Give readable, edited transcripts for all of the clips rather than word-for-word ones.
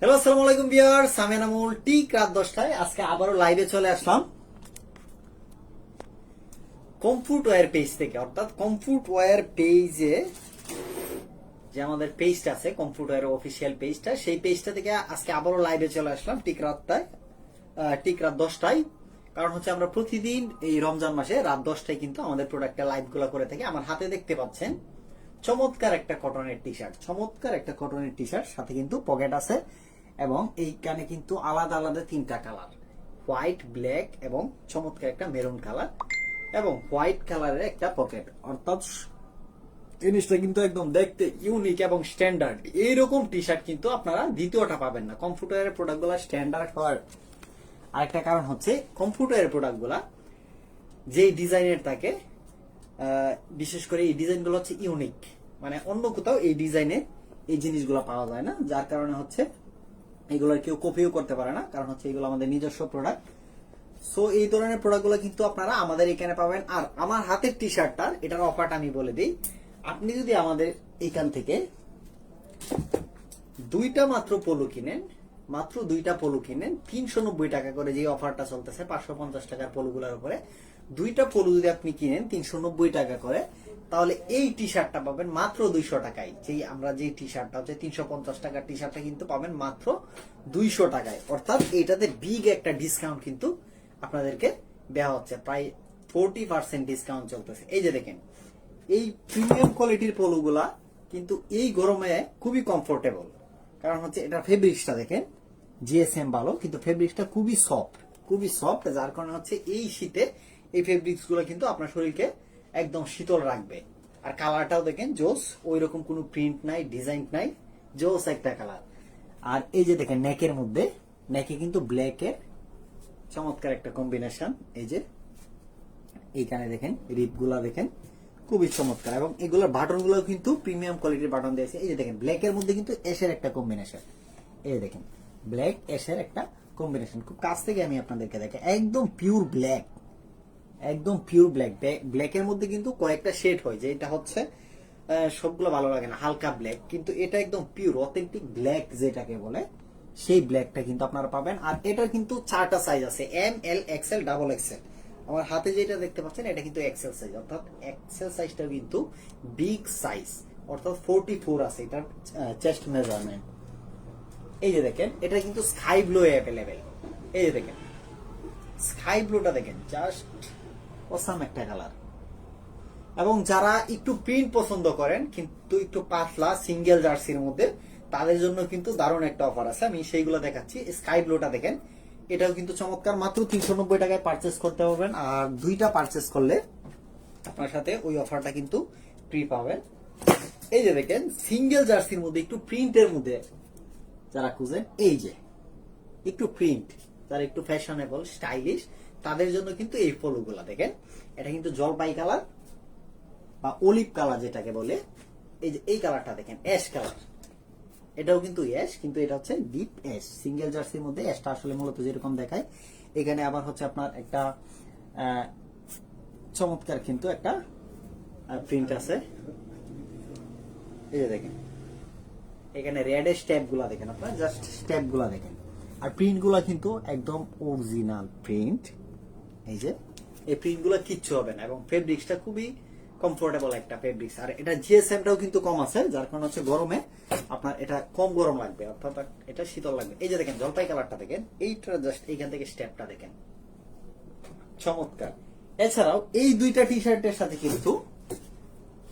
Hello, আসসালামু আলাইকুম viewers, আমি এনামুল। ঠিক রাত 10টায় আজকে আবারও লাইভে চলে আসলাম কমফোর্ট ওয়্যার পেজ থেকে। অর্থাৎ কমফোর্ট ওয়্যার পেজে যে আমাদের পেজটা আছে, কমফোর্ট ওয়্যার অফিসিয়াল পেজটা, সেই পেজটা থেকে আজকে আবারও লাইভে চলে আসলাম ঠিক রাত 10টায়। কারণ হচ্ছে আমরা প্রতিদিন এই রমজান মাসে রাত 10টায় কিন্তু আমাদের প্রোডাক্টের লাইভ গুলো করে থাকি। আমার হাতে দেখতে পাচ্ছেন চমৎকার একটা কটনের টি শার্ট, সাথে কিন্তু পকেট আছে এবং এইখানে কিন্তু আলাদা আলাদা তিনটা কালার, হোয়াইট, ব্ল্যাক এবং চমৎকার একটা মেরুন কালার এবং হোয়াইট কালারের একটা পকেট। অর্থাৎ জিনিসটা কিন্তু একদম দেখতে ইউনিক এবং স্ট্যান্ডার্ড। এইরকম টি শার্ট কিন্তু আপনারা দ্বিতীয়টা পাবেন না। কমফোর্টের প্রোডাক্টগুলো স্ট্যান্ডার্ড হওয়ার আরেকটা কারণ হচ্ছে কমফোর্টের প্রোডাক্টগুলা যে ডিজাইনের থাকে, বিশেষ করে এই ডিজাইনগুলো হচ্ছে ইউনিক, মানে অন্য কোথাও এই ডিজাইনে এই জিনিসগুলো পাওয়া যায় না। যার কারণে হচ্ছে এগুলো কেউ কপিও করতে পারে না, কারণ হচ্ছে এগুলো আমাদের নিজস্ব প্রোডাক্ট। সো এই ধরনের প্রোডাক্টগুলো কিন্তু আপনারা আমাদের এখানে পাবেন। আর আমার হাতের টি শার্টটার এটার অফারটা আমি বলে দিই। আপনি যদি আমাদের এখান থেকে মাত্র দুইটা পলো কিনেন 390 টাকা করে, যে অফারটা চলতেছে 550 টাকার পলোগুলোর উপরে দুইটা পলো যদি আপনি কিনেন 390 টাকা করে, তাহলে এই টি শার্টটা পাবেন মাত্র 200 টাকায়। আমরা যে টি শার্টটা হচ্ছে 350 টাকার টি শার্টটা কিন্তু পাবেন মাত্র 200 টাকায়। অর্থাৎ এটাতে বিগ একটা ডিসকাউন্ট কিন্তু আপনাদেরকে দেওয়া হচ্ছে, প্রায় 40% ডিসকাউন্ট চলতেছে। এই যে দেখেন, এই প্রিমিয়াম কোয়ালিটির পলোগুলা কিন্তু এই গরমে খুবই কমফোর্টেবল। কারণ হচ্ছে এটা ফেব্রিক্সটা দেখেন, জিএসএম ভালো, কিন্তু ফেব্রিক্সটা খুবই সফট, যার কারণে হচ্ছে এই শীতে এই ফেব্রিক্স গুলো কিন্তু আপনার শরীরকে একদম শীতল রাখবে। আর কালারটাও দেখেন জোস, ওই রকম কোনো প্রিন্ট নাই, ডিজাইন নাই, জোস একটা কালার। আর এই যে দেখেন নেকে কিন্তু ব্ল্যাকের চমৎকার একটা কম্বিনেশন। এই যে এইখানে দেখেন রিপ গুলা দেখেন খুবই চমৎকার, এবং এগুলোর বাটন গুলো কিন্তু প্রিমিয়াম কোয়ালিটির বাটন দিয়েছে। এই যে দেখেন ব্ল্যাকের মধ্যে কিন্তু অ্যাশের একটা কম্বিনেশন। এই দেখেন ব্ল্যাক অ্যাশের একটা কম্বিনেশন, খুব কাছ থেকে আমি আপনাদেরকে দেখে একদম পিওর ব্ল্যাক, ব্ল্যাকের মধ্যে কিন্তু কয়েকটা শেড হয়, যে এটা হচ্ছে সবগুলো ভালো লাগে না, হালকা ব্ল্যাক, কিন্তু এটা একদম পিওর অথেন্টিক ব্ল্যাক যেটাকে বলে, সেই ব্ল্যাকটা কিন্তু আপনারা পাবেন। আর এটার কিন্তু 4টা সাইজ আছে, এম, এল, এক্সএল, ডাবল এক্সএল। আমার হাতে যেটা দেখতে পাচ্ছেন এটা কিন্তু এক্সেল সাইজ, অর্থাৎ এক্সেল সাইজটা কিন্তু বিগ সাইজ, অর্থাৎ 44 আছে এটার চেস্ট মেজারমেন্ট। এই যে দেখেন এটা কিন্তু স্কাই ব্লু অ্যাভেলেবেল। এই যে দেখেন স্কাই ব্লুটা দেখেন, জাস্ট অসাম একটা কালার। এবং যারা একটু প্রিন্ট পছন্দ করেন কিন্তু একটু পাতলা সিঙ্গেল জার্সির মধ্যে, তাদের জন্য কিন্তু দারুণ একটা অফার আছে, আমি সেইগুলো দেখাচ্ছি। স্কাই ব্লুটা দেখেন, এটাও কিন্তু চমৎকার, মাত্র 390 টাকায় পারচেস করতে পারবেন। আর দুইটা পারচেস করলে আপনার সাথে ওই অফারটা কিন্তু ফ্রি পাবেন। এই যে দেখেন সিঙ্গেল জার্সির মধ্যে একটু প্রিন্টের মধ্যে যারা খুঁজেন, এই যে একটু প্রিন্ট, যারা একটু ফ্যাশনেবল স্টাইলিশ, তাদের জন্য কিন্তু এই পলোগুলা দেখেন। এটা কিন্তু জলপাই কালার বা অলিভ কালার যেটাকে বলে। এই যে এই কালারটা দেখেন, অ্যাশ কালার, এটাও কিন্তু অ্যাশ, কিন্তু এটা হচ্ছে ডিপ অ্যাশ। সিঙ্গেল জার্সির মধ্যে অ্যাশটা আসলে মূলত যেরকম দেখায়, এখানে আবার হচ্ছে আপনার একটা চমৎকার কিন্তু একটা প্রিন্ট আছে। এই যে দেখেন এখানে রেডের স্টেপ গুলা দেখেন, আপনার জাস্ট স্টেপ গুলা দেখেন। আর প্রিন্ট গুলা কিন্তু একদম অরিজিনাল প্রিন্ট। এই যে এই প্রিন্ট গুলা কিচ্ছু হবে না, এবং ফেব্রিক্সটা খুবই কমফোর্টেবল একটা ফেব্রিক্স। আর এটা জিএসএমটাও কিন্তু কম আছে, যার কারণে হচ্ছে গরমে আপনার এটা কম গরম লাগবে, অর্থাৎ এটা শীতল লাগবে। এই যে দেখেন জলপাই কালারটা দেখেন, এইটা জাস্ট এইখান থেকে স্টেপটা দেখেন, চমৎকার। এছাড়াও এই দুইটা টি শার্টের সাথে কিন্তু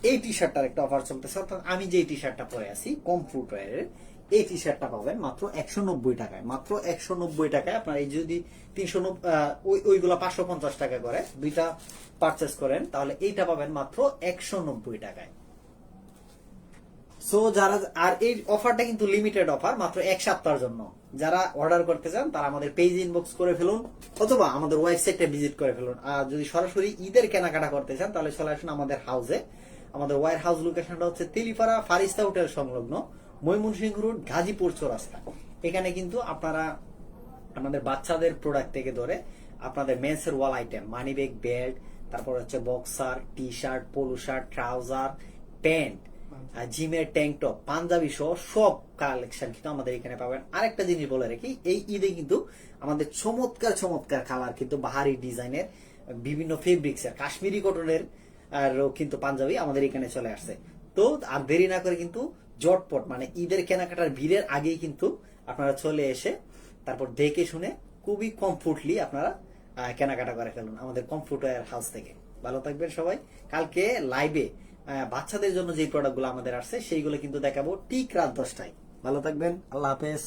এই টি শার্টটার একটা অফার চলতেছে, অর্থাৎ আমি যে টি শার্টটা পরে আছি কমফোর্ট ওয়্যারের, এই টি শার্টটা পাবেন মাত্র 190 টাকায়। মাত্র 190 টাকায় আপনার এই যদি 390 ওইগুলা 550 টাকা করে দুইটা পারচেস করেন, তাহলে এইটা পাবেন মাত্র 190 টাকায়। সো যারা, আর এই অফারটা কিন্তু লিমিটেড অফার, মাত্র এক সপ্তাহের জন্য। যারা অর্ডার করতে চান তারা আমাদের পেজ ইনবক্স করে ফেলুন, অথবা আমাদের ওয়েবসাইটে ভিজিট করে ফেলুন। আর যদি সরাসরি ঈদের কেনাকাটা করতে চান তাহলে চলে আসুন আমাদের হাউসে। আমাদের ওয়্যার হাউস লোকেশনটা হচ্ছে তেলিপাড়া ফারিস্তা হোটেল সংলগ্ন, ময়মনসিংহ রোড, গাজীপুর চৌরাস্তা। এখানে কিন্তু আপনারা আমাদের বাচ্চাদের প্রোডাক্ট থেকে ধরে আপনাদের মেন্সের ওয়াল আইটেম, মানি ব্যাগ, বেল্ট, তারপর হচ্ছে boxer, T shirt, polo shirt, trouser, pant, জিমের ট্যাঙ্ক টপ, পাঞ্জাবি সহ সব কালেকশন কিন্তু আমাদের এখানে পাবেন। আরেকটা জিনিস বলে রাখি, এই ঈদে কিন্তু আমাদের চমৎকার চমৎকার কালার কিন্তু বাহারি ডিজাইনের বিভিন্ন ফেব্রিক্স এর কাশ্মীরি কটনের আরও কিন্তু পাঞ্জাবি আমাদের এখানে চলে আসছে। তো আর দেরি না করে কিন্তু জটপট মানে ঈদের কেনাকাটার ভিড়ের আগেই কিন্তু আপনারা চলে এসে তারপর দেখে শুনে খুবই কমফোর্টলি আপনারা কেনাকাটা করে ফেলুন আমাদের কমফোর্ট ওয়্যার হাউস থেকে। ভালো থাকবেন সবাই। কালকে লাইভে বাচ্চাদের জন্য যে প্রোডাক্টগুলো আমাদের আসছে সেইগুলো কিন্তু দেখাবো ঠিক রাত 10টায়। ভালো থাকবেন, আল্লাহ হাফেজ।